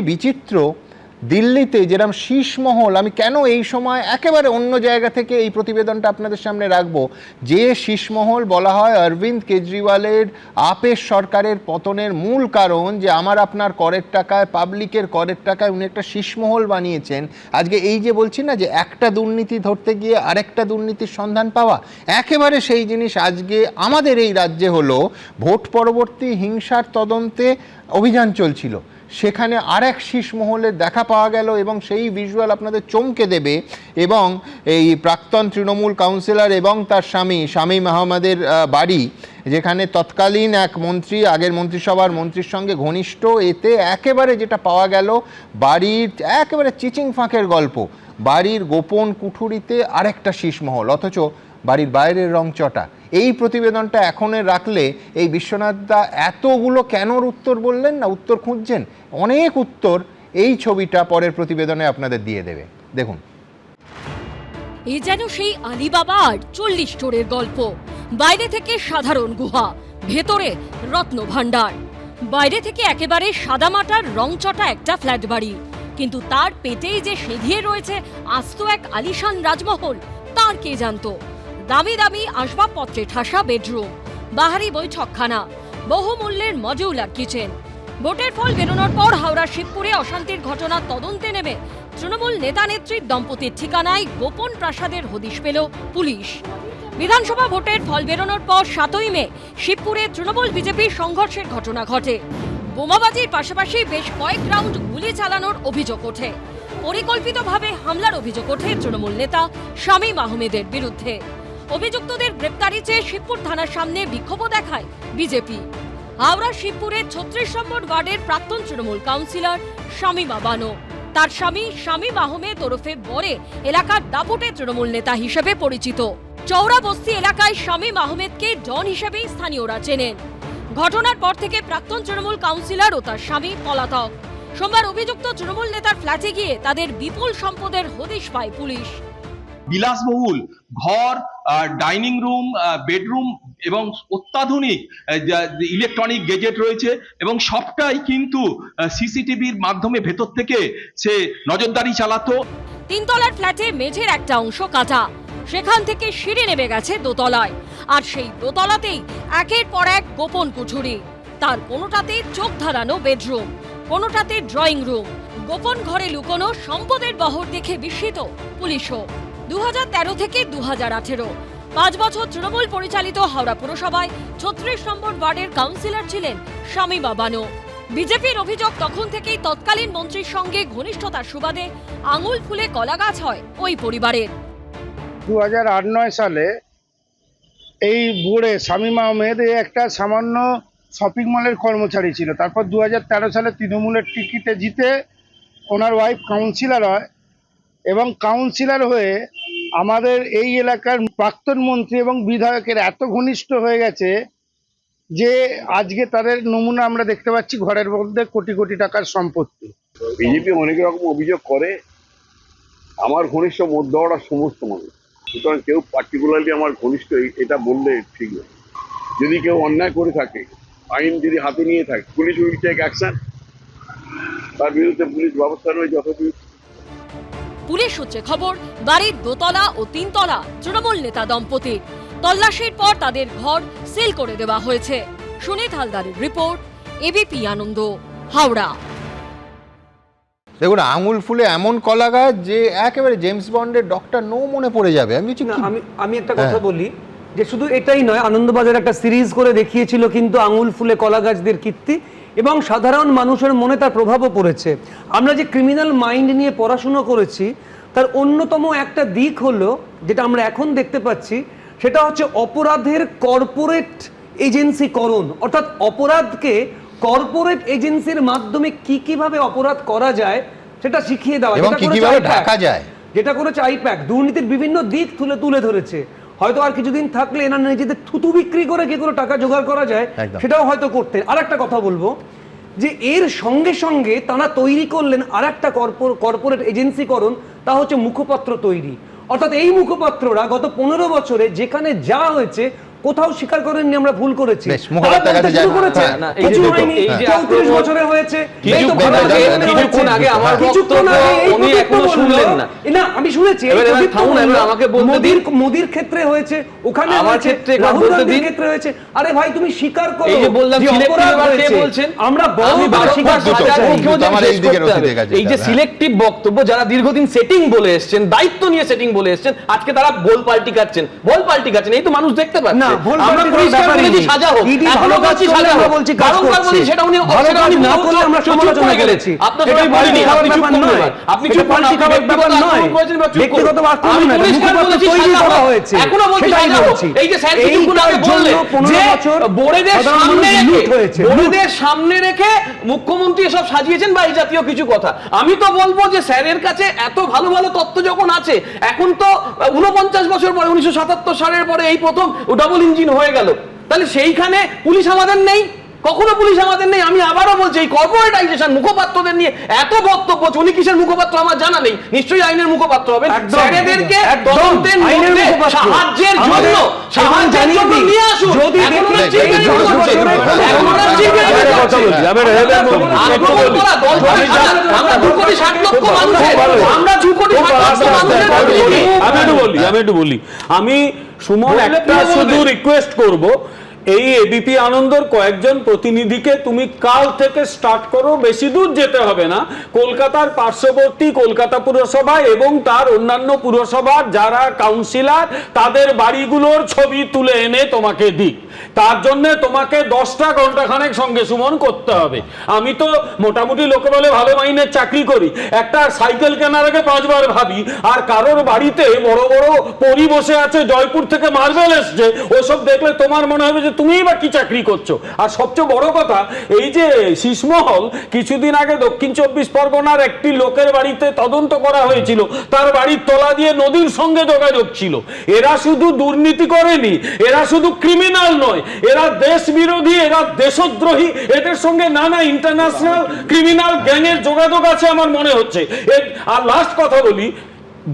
বিচিত্র, দিল্লিতে যেরকম শীষমহল, আমি কেন এই সময় একেবারে অন্য জায়গা থেকে এই প্রতিবেদনটা আপনাদের সামনে রাখবো, যে শীষমহল বলা হয় অরবিন্দ কেজরিওয়ালের আপের সরকারের পতনের মূল কারণ যে আমার আপনার করের টাকায়, পাবলিকের করের টাকায় উনি একটা শীষমহল বানিয়েছেন। আজকে এই যে বলছি না যে একটা দুর্নীতি ধরতে গিয়ে আরেকটা দুর্নীতির সন্ধান পাওয়া, একেবারে সেই জিনিস আজকে আমাদের এই রাজ্যে হলো। ভোট পরবর্তী হিংসার তদন্তে অভিযান চলছিল, সেখানে আরেক শীষমহলের দেখা পাওয়া গেল এবং সেই ভিজুয়াল আপনাদের চমকে দেবে। এবং এই প্রাক্তন তৃণমূল কাউন্সিলর এবং তার স্বামী শামীম আহমেদের বাড়ি, যেখানে তৎকালীন এক মন্ত্রী আগের মন্ত্রিসভার মন্ত্রীর সঙ্গে ঘনিষ্ঠ, এতে একেবারে যেটা পাওয়া গেল বাড়ির একেবারে চিচিং ফাঁকের গল্প, বাড়ির গোপন কুঠুরিতে আরেকটা শীষমহল, অথচ বাড়ির বাইরের রং চটা। এই প্রতিবেদনটা এখন রাখলে এই বিশ্বনাথ দা এতগুলো কেনর উত্তর বললেন না, উত্তর খুঁজছেন, অনেক উত্তর এই ছবিটা পরের প্রতিবেদনে আপনাদের দিয়ে দেবে। দেখুন, এ যেন সেই আলিবাবা আর 40 চোরের গল্প। বাইরে থেকে সাধারণ গুহা, ভেতরে রত্ন ভাণ্ডার। বাইরে থেকে একেবারে সাদামাটার রংচটা একটা ফ্ল্যাট বাড়ি, কিন্তু তার পেটেই যে সেঁধিয়ে রয়েছে আস্ত এক আলিশান রাজমহল, তার কে জানতো। দামি দামি আসবাবপত্রে ঠাসা বেডরুম, বাহারি বৈঠকখানা, বহুমূল্যের মডিউলার কিচেন। ভোটের ফল বেরোনোর পর হাওড়ার শিবপুরে অশান্তির ঘটনা তদন্তে নেমে তৃণমূল নেতা নেত্রীর দম্পতির ঠিকানায় গোপন প্রাসাদের হদিশ পেল পুলিশ। বিধানসভা ভোটের ফল বেরোনোর পর 7ই মে শিবপুরে তৃণমূল বিজেপির সংঘর্ষের ঘটনা ঘটে। বোমাবাজির পাশাপাশি বেশ কয়েক রাউন্ড গুলি চালানোর অভিযোগ ওঠে। পরিকল্পিতভাবে হামলার অভিযোগ ওঠে তৃণমূল নেতা শামীম আহমেদের বিরুদ্ধে। অভিযুক্তদের গ্রেপ্তারি চেয়ে শিবপুর থানার সামনে বিক্ষোভ দেখায় বিজেপি। হাওড়া শিবপুরের 36 নম্বর ওয়ার্ডের প্রাক্তন তৃণমূল কাউন্সিলর শামীমা বানো, তার স্বামী শামীম আহমেদ ওরফে বরে এলাকার দাপুটে তৃণমূল নেতা হিসেবে পরিচিত। চৌরা বস্তি এলাকায় শামীম আহমেদকে ডন হিসেবেই স্থানীয়রা চেনেন। ঘটনার পর থেকে প্রাক্তন তৃণমূল কাউন্সিলর ও তার স্বামী পলাতক। সোমবার অভিযুক্ত তৃণমূল নেতার ফ্ল্যাটে গিয়ে তাদের বিপুল সম্পদের হদিশ পায় পুলিশ। বিলাসবহুল ঘর, ডাইনিং রুম, বেডরুম এবং অত্যাধুনিক ইলেকট্রনিক গেজেট রয়েছে এবং সবটাই কিন্তু সিসিটিভির মাধ্যমে ভেতর থেকে সে নজরদারি চালাতো। 3 তলার ফ্ল্যাটে মেঝের একটা অংশ কাটা, সেখান থেকে সিঁড়ি নেমে গেছে দোতলায়, আর সেই দোতলাতেই একের পর এক গোপন কুঠুরি। তার কোনোটাতে চোখ ধাঁধানো বেডরুম, কোনোটাতে ড্রয়িং রুম। গোপন ঘরে লুকোনো সম্পদের বহর দেখে বিস্মিত পুলিশও। 2013 থেকে 2018 5 বছর তৃণমূল পরিচালিত হাওড়া পুরসভায় 36 নম্বর ওয়ার্ডের কাউন্সিলর ছিলেন শামীমা বানো। বিজেপির অভিযোগ, তখন থেকেই তৎকালীন মন্ত্রীর সঙ্গে ঘনিষ্ঠতার সুবাদে আঙুল ফুলে কলা গাছ হয় ওই পরিবারের। 2008-9 সালে এই বোর্ডে শামীম আহমেদ একটা সামান্য শপিং মলের কর্মচারী ছিল। তারপর 2013 সালে তৃণমূলের টিকিটে জিতে ওনার ওয়াইফ কাউন্সিলর হয় এবং কাউন্সিলর হয়ে আমাদের এই এলাকার প্রাক্তন মন্ত্রী এবং বিধায়কের এত ঘনিষ্ঠ হয়ে গেছে যে আজকে তাদের নমুনা আমরা দেখতে পাচ্ছি, ঘরের মধ্যে কোটি কোটি টাকার সম্পত্তি। বিজেপি অনেক রকম অভিযোগ করে, আমার ঘনিষ্ঠ মধ্যহরা সমস্ত মানুষ, সুতরাং কেউ পার্টিকুলারলি আমার ঘনিষ্ঠ এটা বললে ঠিক নয়। যদি কেউ অন্যায় করে থাকে, আইন যদি হাতে নিয়ে থাকে, পুলিশ উইল টেক অ্যাকশন, তার বিরুদ্ধে পুলিশ ব্যবস্থা নেয় যথাযথ। পুলিশ সূত্রে খবর, বাড়ির দোতলা ও 3 তলা তৃণমূল নেতা দম্পতির। তল্লাশির পর তাদের ঘর সিল করে দেওয়া হয়েছে। সুনীত হালদারের রিপোর্ট, এবিপি আনন্দ, হাওড়া। দেখুন, আঙুল ফুলে এমন কলা গাছ যে একেবারে জেমস বন্ডের ডক্টর নো মনে পড়ে যাবে। আমি একটা কথা বলি যে শুধু এটাই নয়, আনন্দবাজার একটা সিরিজ করে দেখিয়েছিল কিন্তু আঙুল ফুলে কলা গাছদের কীর্তি, এবং সাধারণ মানুষের মনে তার প্রভাবও পড়েছে। আমরা যে ক্রিমিনাল মাইন্ড নিয়ে পড়াশুনো করেছি তার অন্যতম একটা দিক হলো, যেটা আমরা এখন দেখতে পাচ্ছি, সেটা হচ্ছে অপরাধের কর্পোরেট এজেন্সিকরণ। অর্থাৎ অপরাধকে কর্পোরেট এজেন্সির মাধ্যমে কিভাবে অপরাধ করা যায় সেটা শিখিয়ে দেওয়া, যেটা করেছে আইপ্যাক। দুর্নীতির বিভিন্ন দিক তুলে ধরেছে। হয়তো আর কিছুদিন থাকলে এনার নিজেদের থুতু বিক্রি করে কি করে টাকা জোগাড় করা যায় সেটাও হয়তো করতেন। আর একটা কথা বলবো যে এর সঙ্গে সঙ্গে তারা তৈরি করলেন আর একটা কর্পোরেট এজেন্সিকরণ, তা হচ্ছে মুখপত্র তৈরি। অর্থাৎ এই মুখপত্ররা গত 15 বছরে যেখানে যা হয়েছে কোথাও স্বীকার করেননি আমরা ভুল করেছি। বেশ, মুখপাত্রের কাছে শুরু যান। করেছে, হ্যাঁ, না, এই যে কিছু দেখো, হয়নি, এই যে 34 বছরে হয়েছে। এই তো ভালো লাগে, কিছুক্ষণ আগে আমার কিছুক্ষণ বক্তব্য আগে এই উনি প্রদীপ্ত এখনো বলল, শুনলেন না। না আমি শুনেছি, এই এবার প্রদীপ্ত থামুন, বলল, এবার আমাকে বলতে দিন। মোদির ক্ষেত্রে হয়েছে, ওখানে আমার হয়েছে, ক্ষেত্রে একবার রাহুল বলতে গান্ধীর দিন। ক্ষেত্রে হয়েছে। আরে ভাই তুমি স্বীকার করো, এই যে বললাম যে সিলেক্টিভ অপরাধ এবার কে হয়েছে। বলছেন? আমরা আমি বহুবার স্বীকার বারবার করতে সাজা চাই। মুখ্যমন্ত্রী আমার শেষ এই দিকে করতে হবে। রসিদের কাছে এই যে যেতে হবে। সিলেক্টিভ বক্তব্য, যারা দীর্ঘদিন সেটিং বলে এসেছেন, দায়িত্ব নিয়ে সেটিং বলে এসেছেন, আজকে তারা ভোল পাল্টি কাটছেন, এই তো মানুষ দেখতে পাচ্ছে। না, ভুল আমরা পাল্টি পরিষ্কার করার বলেছি ব্যাপারই সাজা হোক, নেই। এখনো ভালো কাজ বলছি করলে সাজা আমরা হোক, বলছি কাজ বারংবার করছে। বলছি সেটা উনি ভালো সেটা কাজ উনি না করলে আমরা চুপ সমালোচনা করে গেলেন। করেছি। আপনার এটা সঙ্গে পাল্টি বলিনি, খাওয়ার আপনি চুপ ব্যাপার করুন নয়। এবার। আপনি এটা চুপ করুন, পাল্টি আপনি খাওয়ার ব্যক্তিগত ব্যাপার নয়। আক্রমণ করেছেন, এবার চুপ করুন। ব্যক্তিগত আক্রমণ আমি নয়, এটা পরিষ্কার মুখপাত্র বলেছি তৈরি সাজা করা হোক, হয়েছে। এখনো বলছি সেটাই সাজা হোক। বলছি। এই যে স্যার কিছুক্ষণ এইটার আগে বললেন জন্য 15 যে বছর বোর্ডেদের সাধারণ সামনে মানুষ লুট রেখে, হয়েছে। বোর্ডেদের সামনে রেখে মুখ্যমন্ত্রী এসব সাজিয়েছেন বা এই জাতীয় কিছু কথা। আমি তো বলবো যে স্যারের কাছে এত ভালো ভালো তথ্য যখন আছে, এখন তো 49 বছর পরে 1977 সালের পরে এই প্রথম ডাবল ইঞ্জিন হয়ে গেল, তাহলে সেইখানে পুলিশ আমাদের নেই, কখনো পুলিশ আমাদের নেই। আমি আবারও বলছি, এই কর্পোরেটাইজেশন মুখপাত্রদের নিয়ে এত বক্তব্য, উনি কিসের মুখপাত্র আমার জানা নেই, নিশ্চয়ই আইনের মুখপাত্র হবে। একদম, স্যারেদেরকে একদম, তদন্তের আইনের মধ্যে মুখপাত্র। সাহায্যের আমাদের জন্য জানিয়ে দিই, নিয়ে আসুন। যদি এখন দেখি ওরা যে চিকেন এই করছে, বছরে এখন ওরা চিকেন আমি করছে। আক্রমণ করা, দল করে সাজা, আমরা 2 কোটি 60 লক্ষ মানুষের, আমরা 2 কোটি 60 লক্ষ মানুষের আমি একটু বলি, আমি সুমন বললে একটা কি বলবে? শুধু রিকোয়েস্ট করব, এই এবিপি আনন্দর কয়েকজন প্রতিনিধিকে তুমি কাল থেকে স্টার্ট করো, বেশি দূর যেতে হবে না, কলকাতার পার্শ্ববর্তী কলকাতা পুরসভা এবং তার অন্যান্য পুরসভার যারা কাউন্সিলর, তাদের বাড়িগুলোর ছবি তুলে এনে তোমাকে দিক। তার জন্য তোমাকে 10টা ঘন্টাখানেক সঙ্গে সুমন করতে হবে। আমি তো মোটামুটি লোকে বলে ভালো মাইনের চাকরি করি, একটা সাইকেল কেনার আগে 5 বার ভাবি। আর কারোর বাড়িতে বড় বড় পরি বসে আছে, জয়পুর থেকে মার্বেল এসছে, ওসব দেখলে তোমার মনে হবে যে তুমিই বা কি চাকরি করছো। আর সবচেয়ে বড় কথা, এই যে শীষমহল, কিছুদিন আগে দক্ষিণ 24 পরগনার একটি লোকের বাড়িতে তদন্ত করা হয়েছিল, তার বাড়ির তলা দিয়ে নদীর সঙ্গে যোগাযোগ ছিল। এরা শুধু দুর্নীতি করেনি, এরা শুধু ক্রিমিনাল নয়, এরা দেশ বিরোধী, এরা দেশদ্রোহী, এদের সঙ্গে নানা ইন্টারন্যাশনাল ক্রিমিনাল গ্যাংয়ের যোগাযোগ আছে আমার মনে হচ্ছে। আর লাস্ট কথা বলি,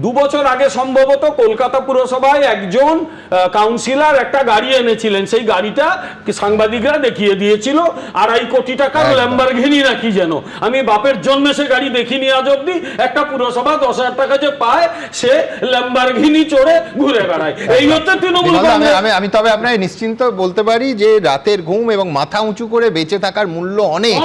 2 বছর আগে সম্ভবত কলকাতা পুরসভায় একজন কাউন্সিলর একটা গাড়ি এনেছিলেন, সেই গাড়িটা সাংবাদিকরা দেখিয়ে দিয়েছিল 2.5 কোটি টাকার ল্যাম্বরগিনি নাকি যেন। আমি বাপের জন্মে সে গাড়ি দেখিনি আজ অব্দি। একটা পুরসভা 10,000 টাকা যে পায়, সে ল্যাম্বরগিনি চড়ে ঘুরে বেড়ায়। এই হচ্ছে তৃণমূল কংগ্রেস। আমি তবে আপনাকে নিশ্চিন্ত বলতে পারি যে রাতের ঘুম এবং মাথা উঁচু করে বেঁচে থাকার মূল্য অনেক।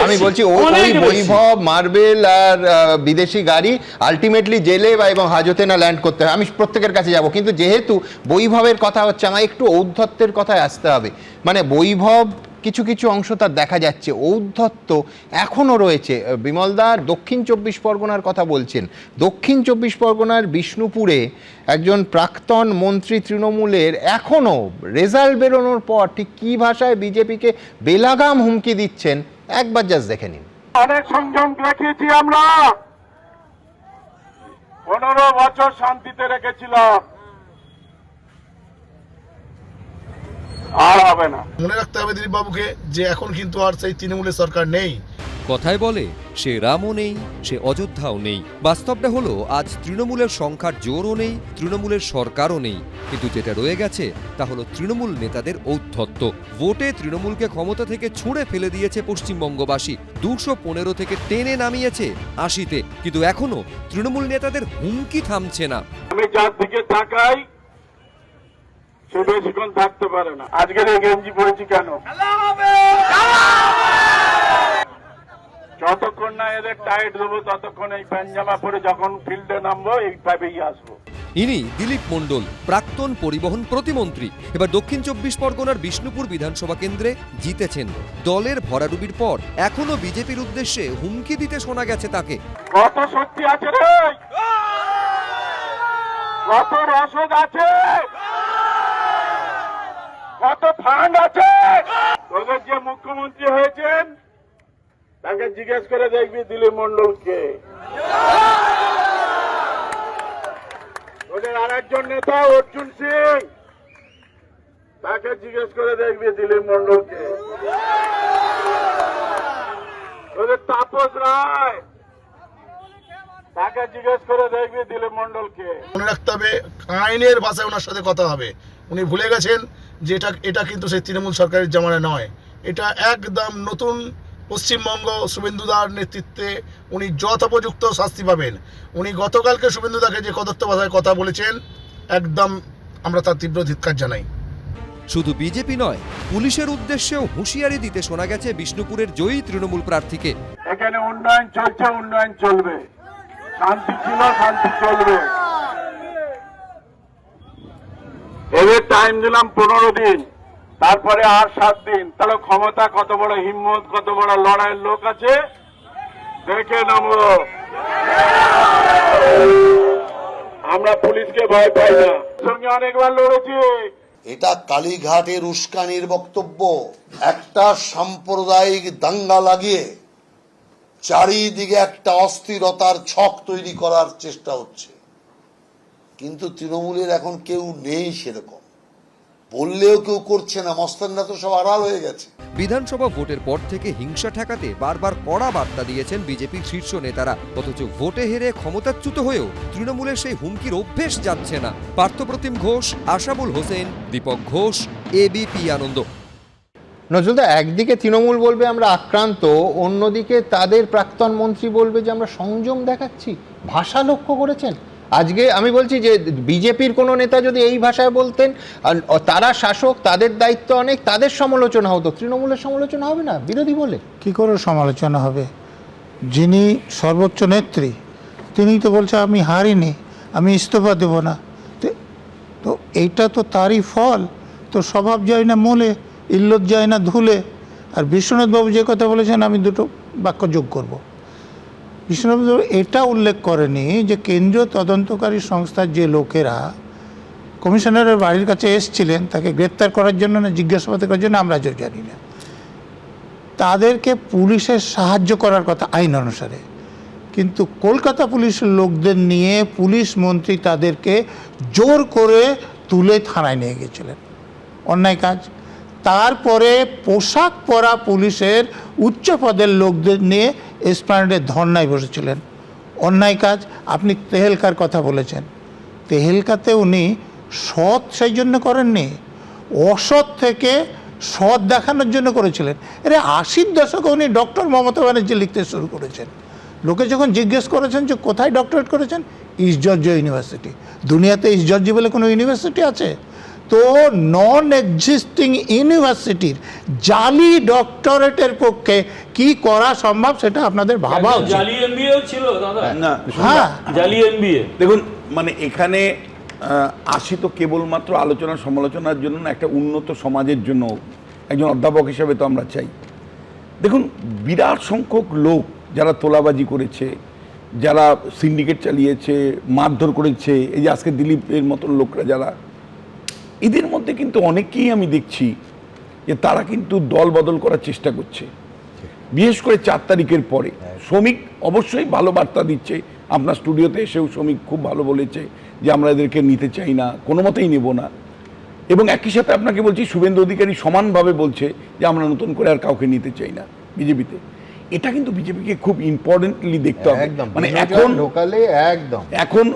আমি বলছি ওই বৈভব, মার্বেল আর বিদেশি গাড়ি আলটিমেটলি জেলে এবং হাজতে না ল্যান্ড করতে হয়। আমি প্রত্যেকের কাছে যাব, কিন্তু যেহেতু বৈভবের কথা হচ্ছে, আমার একটু ঔদ্ধত্যের কথায় আসতে হবে। মানে বৈভব কিছু কিছু অংশ তার দেখা যাচ্ছে, ঔদ্ধত্য এখনও রয়েছে। বিমলদার দক্ষিণ 24 পরগনার কথা বলছেন, দক্ষিণ 24 পরগনার বিষ্ণুপুরে একজন প্রাক্তন মন্ত্রী তৃণমূলের এখনও রেজাল্ট বেরোনোর পর ঠিক কী ভাষায় বিজেপিকে বেলাগাম হুমকি দিচ্ছেন, একবার জাস্ট দেখে নিন। অনেক সংযম রেখেছি আমরা, 15 বছর শান্তিতে রেখেছিলাম, আর হবে না। মনে রাখতে হবে দিলীপ বাবুকে যে এখন কিন্তু আর সেই তৃণমূলের সরকার নেই। কথায় বলে সে রামও নেই, সে অযোধ্যাও নেই। বাস্তবটা হলো আজ তৃণমূলের সংখ্যার জোরও নেই, তৃণমূলের সরকারও নেই, কিন্তু যেটা রয়ে গেছে তা হলো তৃণমূল নেতাদের ঔদ্ধত্য। ভোটে তৃণমূলকে ক্ষমতা থেকে ছুঁড়ে ফেলে দিয়েছে পশ্চিমবঙ্গবাসী, 215 থেকে টেনে নামিয়েছে 80-তে, কিন্তু এখনো তৃণমূল নেতাদের হুমকি থামছে না। আমি যার দিকে তাকাই সে বেশিক্ষণ থাকতে পারে না। আজকের এই গেঞ্জি পরেছি কেন? যতক্ষণ না এদের টাইট দেবো ততক্ষণ এই প্যান্ট-জামা পরে যখন ফিল্ডে নামবো এইভাবেই আসবো। ইনি দিলীপ মণ্ডল, প্রাক্তন পরিবহন প্রতিমন্ত্রী। এবার দক্ষিণ 24 পরগনার বিষ্ণুপুর বিধানসভা কেন্দ্রে জিতেছেন। দলের ভরাডুবির পর এখনো বিজেপির উদ্দেশ্যে হুমকি দিতে শোনা গেছে তাকে। কত শক্তি আছে রে, কত রসদ আছে, কত ফান্ড আছে। তোদের যে মুখ্যমন্ত্রী হয়েছেন তাকে জিজ্ঞেস করে দেখবি দিলীপ মণ্ডলকে। ওদের আরেকজন নেতা অর্জুন সিং, তাকে জিজ্ঞেস করে দেখবি দিলীপ মণ্ডলকে। ওদের তাপস রায়, তাকে জিজ্ঞেস করে দেখবি দিলীপ মণ্ডলকে। মনে রাখতে হবে আইনের ভাষায় ওনার সাথে কথা হবে, উনি ভুলে গেছেন যে এটা কিন্তু সেই তৃণমূল সরকারের জামানা নয়, এটা একদম নতুন পশ্চিমবঙ্গ। শুভেন্দুদার নেতৃত্বে উনি যথোপযুক্ত শাস্তি পাবেন। উনি গতকালকে শুভেন্দুদাকে যে কদর্থ ভাষায় কথা বলেছেন, একদম আমরা তার তীব্র ধিক্কার জানাই। শুধু বিজেপি নয়, পুলিশের উদ্দেশ্যেও হুঁশিয়ারি দিতে শোনা গেছে বিষ্ণুপুরের জয়ী তৃণমূল প্রার্থীকে। এখানে উন্নয়ন চলছে, উন্নয়ন চলবে, শান্তি ছিল, শান্তি চলবে। এদের টাইম দিলাম 15 দিন, তারপরে আর 7 দিন। তাহলে ক্ষমতা কত বড় হিম্মত, কত বড় লড়াইয়ের লোক আছে দেখে নেবো। আমরা পুলিশকে ভয় পাই না, সঙ্গে অনেকবার লড়েছি। এটা কালীঘাটের উস্কানির বক্তব্য। একটা সাম্প্রদায়িক দাঙ্গা লাগিয়ে চারিদিকে একটা অস্থিরতার ছক তৈরি করার চেষ্টা হচ্ছে, কিন্তু তৃণমূলের এখন কেউ নেই সেরকম, বললেও কেউ করছে না। মস্তানরা তো সব আড়াল হয়ে গেছে। বিধানসভা ভোটের পর থেকে হিংসা ঠেকাতে বারবার কড়া বার্তা দিয়েছেন বিজেপির শীর্ষ নেতারা, অথচ ভোটে হেরে ক্ষমতাচ্যুত হয়েও তৃণমূলের সেই হুমকির অভ্যেস যাচ্ছে না। পার্থপ্রতিম ঘোষ, আশাবুল হোসেন, দীপক ঘোষ, এবিপি আনন্দ। নজরুলদা, একদিকে তৃণমূল বলবে আমরা আক্রান্ত, অন্যদিকে তাদের প্রাক্তন মন্ত্রী বলবে যে আমরা সংযম দেখাচ্ছি। ভাষা লক্ষ্য করেছেন? আজকে আমি বলছি যে বিজেপির কোনো নেতা যদি এই ভাষায় বলতেন, তারা শাসক, তাদের দায়িত্ব অনেক, তাদের সমালোচনা হতো, তৃণমূলের সমালোচনা হবে না বিরোধী বলে? কি করে সমালোচনা হবে? যিনি সর্বোচ্চ নেত্রী তিনি তো বলছে আমি হারিনি, আমি ইস্তফা দেব না। তো এইটা তো তারই ফল। তো স্বভাব যায় না মূলে, ইল্লত যায় না ধুলে। আর বিশ্বনাথবাবু যে কথা বলেছেন আমি দুটো বাক্য যোগ করব। বিশ্বনাথবাবু এটা উল্লেখ করেনি যে কেন্দ্রীয় তদন্তকারী সংস্থার যে লোকেরা কমিশনারের বাড়ির কাছে এসেছিলেন তাকে গ্রেপ্তার করার জন্য না জিজ্ঞাসাবাদ করার জন্য, আমরা জানি না, তাদেরকে পুলিশের সাহায্য করার কথা আইন অনুসারে। কিন্তু কলকাতা পুলিশের লোকদের নিয়ে পুলিশ মন্ত্রী তাদেরকে জোর করে তুলে থানায় নিয়ে গেছিলেন, অন্যায় কাজ। তারপরে পোশাক পরা পুলিশের উচ্চ পদের লোকদের নিয়ে এসপ্ল্যানেডে ধর্নায় বসেছিলেন, অন্যায় কাজ। আপনি তেহেলকার কথা বলেছেন, তেহেলকাতে উনি সৎ সেই জন্য করেননি, অসৎ থেকে সৎ দেখানোর জন্য করেছিলেন। এর 80-র দশকে উনি ডক্টর মমতা ব্যানার্জি লিখতে শুরু করেছেন। লোকে যখন জিজ্ঞেস করেছেন যে কোথায় ডক্টরেট করেছেন, ইস্ট জর্জিয়া ইউনিভার্সিটি। দুনিয়াতে ইস্ট জর্জিয়া বলে কোনো ইউনিভার্সিটি আছে? তো নন এক্সিস্টিং ইউনিভার্সিটির জালি ডক্টরেটের পক্ষে কি করা সম্ভব সেটা আপনাদের ভাবা উচিত। জালি এমবিএ ছিল দাদা, না, হ্যাঁ, জালি এমবিএ। দেখুন, মানে এখানে আসি তো কেবলমাত্র আলোচনা সমালোচনার জন্য না, একটা উন্নত সমাজের জন্য একজন অধ্যাপক হিসেবে তো আমরা চাই। দেখুন, বিরাট সংখ্যক লোক যারা তোলাবাজি করেছে, যারা সিন্ডিকেট চালিয়েছে, মারধর করেছে, এই যে আজকে দিলীপের মতন লোকরা যারা, এদের মধ্যে কিন্তু অনেকেই আমি দেখছি যে তারা কিন্তু দল বদল করার চেষ্টা করছে। বিশেষ করে 4 তারিখের পরে শ্রমিক অবশ্যই ভালো বার্তা দিচ্ছে। আপনার স্টুডিওতে এসেও শ্রমিক খুব ভালো বলেছে যে আমরা এদেরকে নিতে চাই না, কোনো মতেই নেব না। এবং একই সাথে আপনাকে বলছি, শুভেন্দু অধিকারী সমানভাবে বলছে যে আমরা নতুন করে আর কাউকে নিতে চাই না বিজেপিতে। এটা কিন্তু বিজেপিকে খুব ইম্পর্টেন্টলি দেখতে হবে। মানে এখন ঢোকালে একদম এখন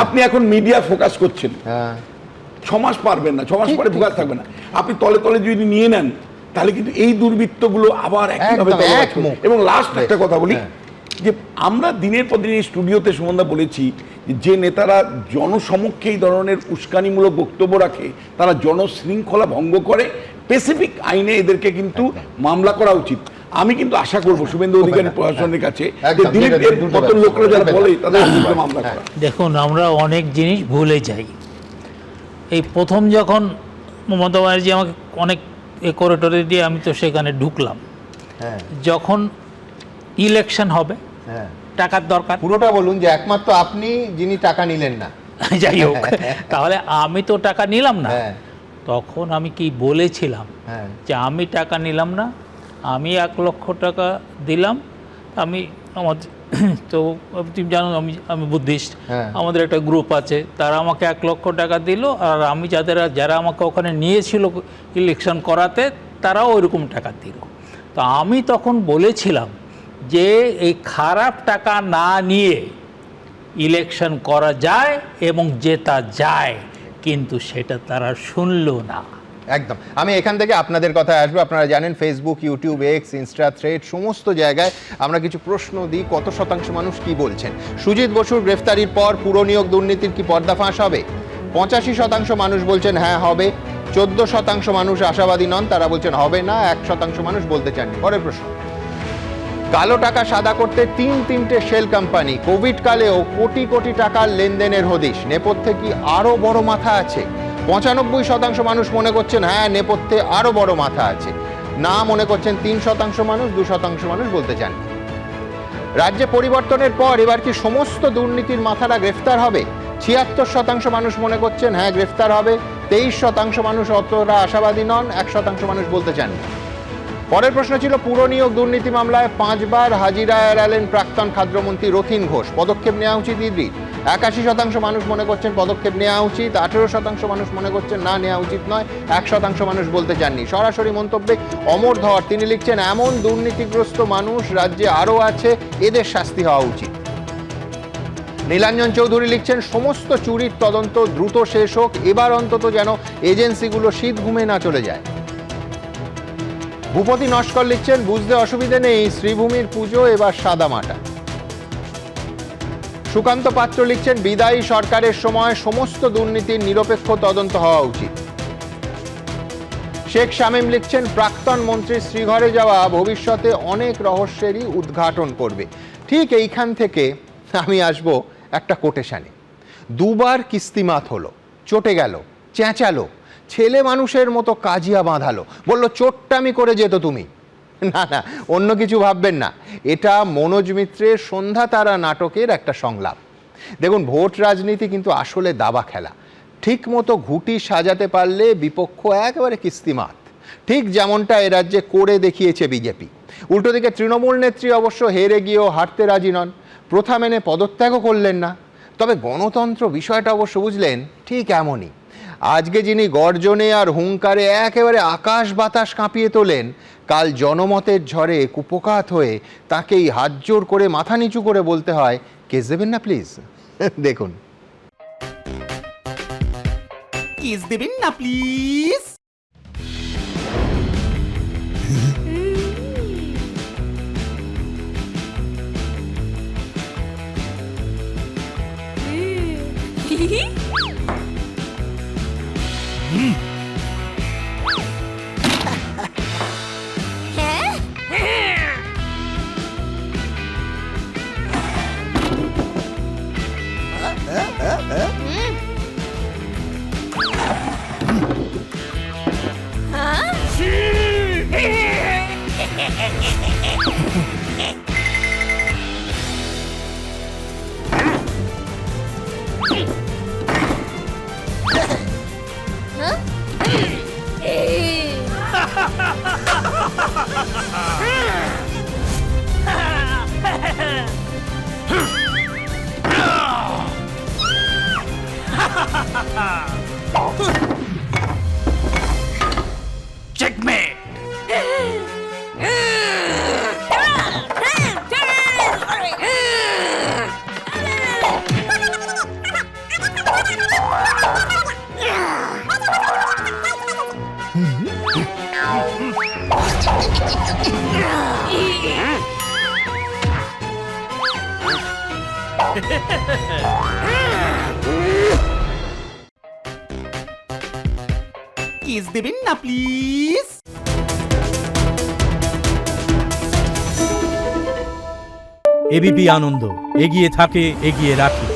আপনি এখন মিডিয়া ফোকাস করছেন, 6 মাস পারবেন না, 6 মাস পরে ফোকাস থাকবে না। আপনি তলে তলে যদি নিয়ে নেন তাহলে কিন্তু এই দুর্বৃত্তগুলো আবার একইভাবে। এবং লাস্ট একটা কথা বলি, যে আমরা দিনের পর দিন এই স্টুডিওতে সুমনদা বলেছি যে নেতারা জনসমক্ষে এই ধরনের উস্কানিমূলক বক্তব্য রাখে, তারা জনশৃঙ্খলা ভঙ্গ করে, স্পেসিফিক আইনে এদেরকে কিন্তু মামলা করা উচিত। আমি কিন্তু আশা করবো শুভেন্দু অধিকারী প্রশাসনের কাছে যে দিলীপের মতন লোকরা যারা বলে তাদের বিরুদ্ধে মামলা করা। দেখুন, আমরা অনেক জিনিস ভুলে যাই। এই প্রথম যখন মমতা ব্যানার্জি আমাকে অনেক করিডোরে দিয়ে আমি তো সেখানে ঢুকলাম, যখন ইলেকশন হবে, টাকার দরকার। পুরোটা বলুন যে একমাত্র আপনি যিনি টাকা নিলেন না। যাই হোক, তাহলে আমি তো টাকা নিলাম না। তখন আমি কি বলেছিলাম যে আমি টাকা নিলাম না, আমি 1 লক্ষ টাকা দিলাম। আমি আমাদের তো তুমি জানো আমি বুদ্ধিস্ট, আমাদের একটা গ্রুপ আছে, তারা আমাকে 1 লক্ষ টাকা দিল। আর আমি যারা আমাকে ওখানে নিয়েছিল ইলেকশন করাতে তারাও ওইরকম টাকা দিল। তো আমি তখন বলেছিলাম যে এই খারাপ টাকা না নিয়ে ইলেকশন করা যায় এবং জেতা যায়, কিন্তু সেটা তারা শুনল না। একদম। আমি এখান থেকে আপনাদের কথায় আসবো। আপনারা জানেন Facebook, YouTube, x, Insta, thread সমস্ত জায়গায় আমরা কিছু প্রশ্ন দিই, কত শতাংশ মানুষ কি বলছেন। সুজিত বসুর গ্রেফতারির পর পুরনিয়োগ দুর্নীতির কি পর্দাফাঁস হবে? 85% মানুষ বলছেন হ্যাঁ হবে, 14% মানুষ আশাবাদী নন, তারা বলছেন হবে না, 1% মানুষ বলতে চাননি। পরের প্রশ্ন, কালো টাকা সাদা করতে তিনটে শেল কোম্পানি, কোভিড কালেও কোটি কোটি টাকার লেনদেনের হদিশ, নেপথ্যে কি আরো বড় মাথা আছে? 95% মানুষ মনে করছেন হ্যাঁ নেপথ্যে আরো বড় মাথা আছে, না মনে করছেন 3% মানুষ, 2% মানুষ বলতে চান। রাজ্যে পরিবর্তনের পর এবার কি সমস্ত দুর্নীতির মাথারা গ্রেফতার হবে? 76% মানুষ মনে করছেন হ্যাঁ গ্রেফতার হবে, 23% মানুষ অতটা আশাবাদী নন, 1% মানুষ বলতে চান। পরের প্রশ্ন ছিল পুরনিয়োগ দুর্নীতি মামলায় 5 বার হাজিরা এড়ালেন প্রাক্তন খাদ্যমন্ত্রী রথীন ঘোষ, পদক্ষেপ নেওয়া উচিত ইডির। 81% মানুষ মনে করছেন পদক্ষেপ নেওয়া উচিত, 18% মানুষ মনে করছেন না নেওয়া উচিত নয়, 1% মানুষ বলতে চাননি। সরাসরি মন্তব্যে অমর ধর, তিনি লিখছেন এমন দুর্নীতিগ্রস্ত মানুষ রাজ্যে আরও আছে, এদের শাস্তি হওয়া উচিত। নীলাঞ্জন চৌধুরী লিখছেন সমস্ত চুরির তদন্ত দ্রুত শেষ হোক, এবার অন্তত যেন এজেন্সিগুলো শীত ঘুমে না চলে যায়। ভূপতি নস্কর লিখছেন বুঝতে অসুবিধে নেই, শ্রীভূমির পুজো এবার সাদামাটা। সুকান্ত পাত্র লিখছেন বিদায়ী সরকারের সময় সমস্ত দুর্নীতির নিরপেক্ষ তদন্ত হওয়া উচিত। শেখ শামীম লিখছেন প্রাক্তন মন্ত্রীর শ্রীঘরে যাওয়া ভবিষ্যতে অনেক রহস্যেরই উদ্ঘাটন করবে। ঠিক এইখান থেকে আমি আসব একটা কোটেশানে। 2 বার কিস্তিমাত হলো, চটে গেল, চেঁচালো, ছেলে মানুষের মতো কাজিয়া বাঁধালো, বলল চোট্টামি করে যেত তুমি। না না, অন্য কিছু ভাববেন না, এটা মনোজ মিত্রের সন্ধ্যা তারা নাটকের একটা সংলাপ। দেখুন, ভোট রাজনীতি কিন্তু আসলে দাবা খেলা। ঠিক মতো ঘুঁটি সাজাতে পারলে বিপক্ষ একেবারে কিস্তিমাত, ঠিক যেমনটা এ রাজ্যে করে দেখিয়েছে বিজেপি। উল্টো দিকে তৃণমূল নেত্রী অবশ্য হেরে গিয়েও হারতে রাজি নন, প্রথা মেনে পদত্যাগও করলেন না। তবে গণতন্ত্র বিষয়টা অবশ্য বুঝলেন ঠিক এমনই। আজকে যিনি গর্জনে আর হুঙ্কারে একেবারে আকাশ বাতাস কাঁপিয়ে তোলেন, কাল জনমতের ঝড়ে কুপোকাত হয়ে তাকেই হাত জোড় করে মাথা নিচু করে বলতে হয় কেস দেবেন না প্লিজ। দেখুন, কেস দেবেন না প্লিজ। Checkmate. কেস দেবেন না প্লিজ। এবিপি আনন্দ, এগিয়ে থাকে, এগিয়ে রাখে।